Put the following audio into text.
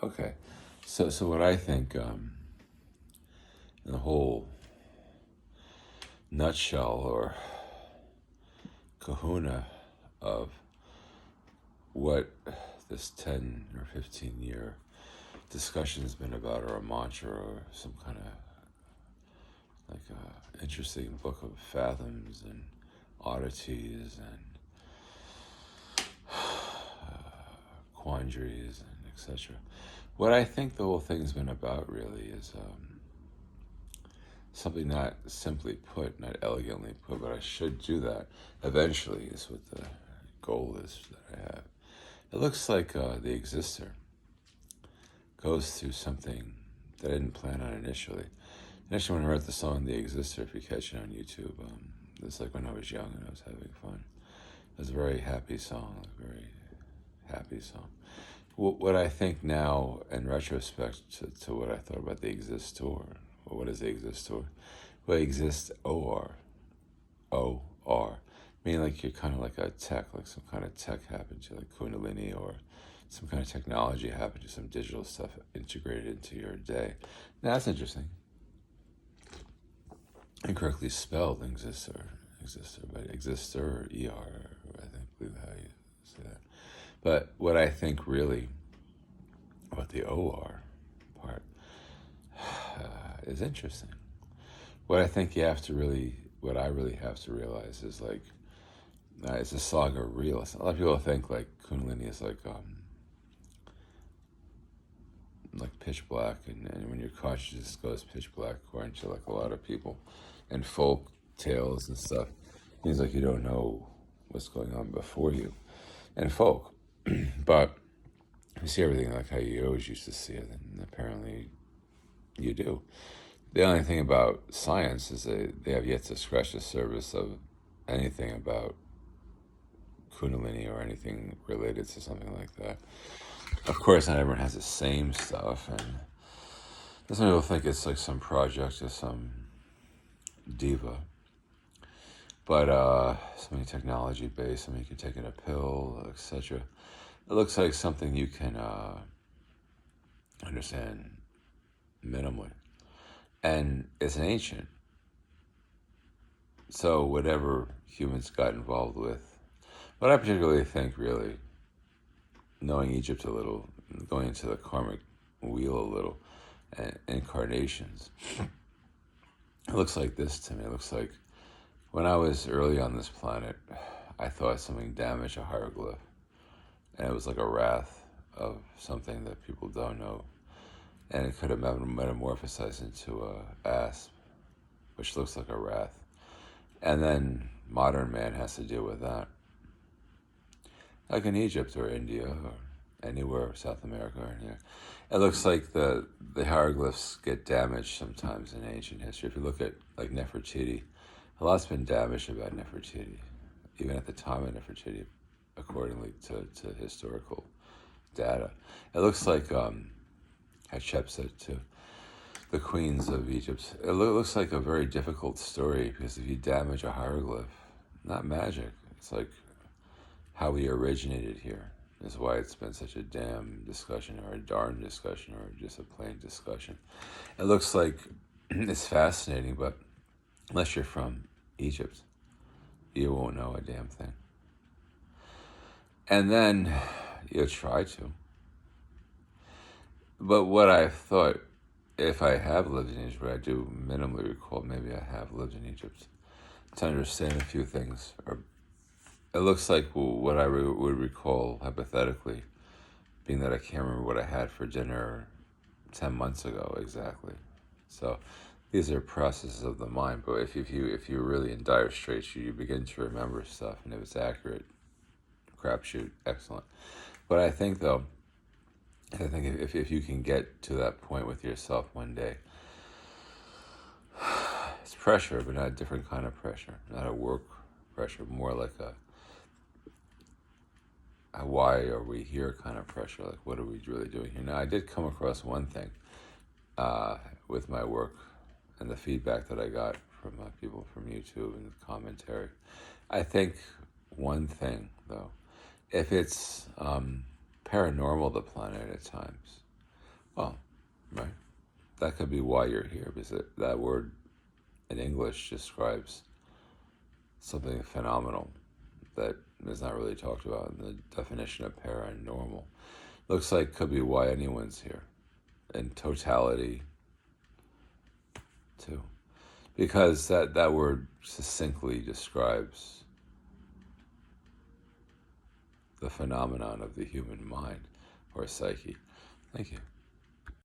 Okay. So what I think, in the whole nutshell or kahuna of what this 10 or 15 year discussion has been about, or a mantra, or some kind of like interesting book of fathoms and oddities and quandaries and etc. What I think the whole thing's been about really is something not simply put, not elegantly put, but I should do that eventually, is what the goal is that I have. It looks like the Exister goes through something that I didn't plan on initially. Initially, when I wrote the song "The Exister," if you catch it on YouTube, it was like when I was young and I was having fun. It was a very happy song, a very happy song. What I think now, in retrospect, to what I thought about the Existor, or what is the Existor? Well, exist O-R, O-R. Meaning like you're kind of like a tech, like some kind of tech happened to you, like Kundalini, or some kind of technology happened to some digital stuff integrated into your day. Now, that's interesting. Incorrectly spelled exister, but exister or ER, I think, believe how you say that. But what I think really about the OR part is interesting. What I think you have to really, what I really have to realize is like, it's a saga real. A lot of people think like Kundalini is like pitch black, and when your consciousness goes pitch black, according to like a lot of people, and folk tales and stuff, it means like you don't know what's going on before you, and folk. But you see everything like how you always used to see it, and apparently you do. The only thing about science is they have yet to scratch the surface of anything about Kundalini or anything related to something like that. Of course, not everyone has the same stuff, and some people think it's like some project or some diva. But something technology based, something you can take in a pill, etc. It looks like something you can understand minimally. And it's ancient. So whatever humans got involved with, what I particularly think really, knowing Egypt a little, going into the karmic wheel a little, and incarnations, it looks like this to me. It looks like when I was early on this planet, I thought something damaged a hieroglyph. And it was like a wrath of something that people don't know. And it could have metamorphosized into a asp, which looks like a wrath. And then modern man has to deal with that. Like in Egypt or India or anywhere, South America or anywhere. It looks like the hieroglyphs get damaged sometimes in ancient history. If you look at like Nefertiti, a lot's been damaged about Nefertiti, even at the time of Nefertiti, accordingly to historical data. It looks like Hatshepsut too, the queens of Egypt. It looks like a very difficult story, because if you damage a hieroglyph, not magic, it's like how we originated here. Is why it's been such a damn discussion, or a darn discussion, or just a plain discussion. It looks like it's fascinating, but unless you're from Egypt, you won't know a damn thing. And then you'll try to. But what I thought, if I have lived in Egypt, I do minimally recall maybe I have lived in Egypt, to understand a few things. Or it looks like what I would recall hypothetically, being that I can't remember what I had for dinner 10 months ago exactly. So these are processes of the mind. But if you're really in dire straits, you begin to remember stuff, and if it's accurate, crapshoot, excellent. But I think though, if you can get to that point with yourself one day, it's pressure, but not a different kind of pressure, not a work pressure, more like a why are we here kind of pressure, like what are we really doing here. Now, I did come across one thing with my work and the feedback that I got from people from YouTube and the commentary. I think one thing, though, if it's paranormal, the planet at times, Well, right. That could be why you're here, because that word in English describes something phenomenal that is not really talked about in the definition of paranormal. Looks like could be why anyone's here in totality, too. Because that word succinctly describes the phenomenon of the human mind or psyche. Thank you.